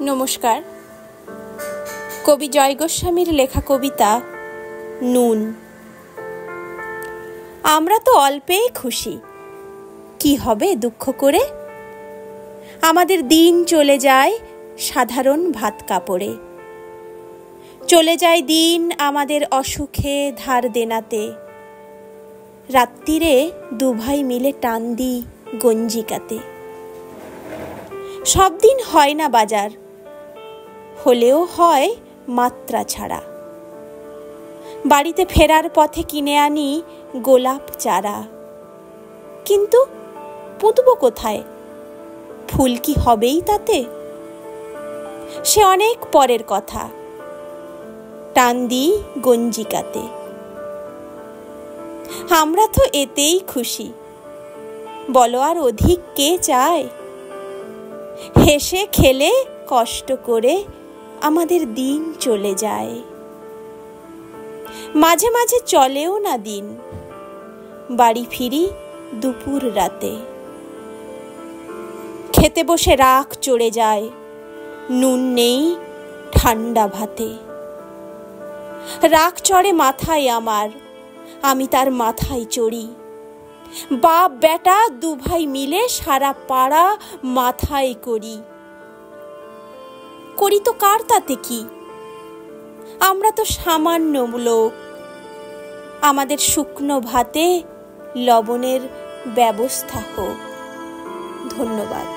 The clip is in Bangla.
নমস্কার। কবি জয় গোস্বামীর লেখা কবিতা নুন। আমরা তো অল্পেই খুশি, কি হবে দুঃখ করে? আমাদের দিন চলে যায় সাধারণ ভাত কাপড়ে। চলে যায় দিন আমাদের অসুখে ধার দেনাতে। রাত্রিরে দুভাই মিলে টান দিই গঞ্জিকাতে। সব দিন হয় না বাজার, হলেও হয় মাত্রা ছাড়া। বাড়িতে ফেরার পথে কিনে আনি গোলাপ চারা, কিন্তু পুঁতব কোথায়? ফুল কি হবেই তাতে? সে অনেক পরের কথা, টান দিই গঞ্জিকাতে। আমরা তো এতেই খুশি, বলো আর অধিক কে চায়? হেসে খেলে কষ্ট করে আমাদের দিন চলে যায়। মাঝে মাঝে চলেও না দিন, বাড়ি ফিরি দুপুর রাতে। খেতে বসে রাগ চড়ে যায়, নুন নেই ঠান্ডা ভাতে। রাগ চড়ে মাথায় আমার, আমি তার মাথায় চড়ি। বাপ বেটা দুভাই মিলে সারা পাড়া মাথায় করি। করি তো কার তাতে কি? আমরা তো সামান্য লোক। আমাদের শুকনো ভাতে লবণের ব্যবস্থা হোক। ধন্যবাদ।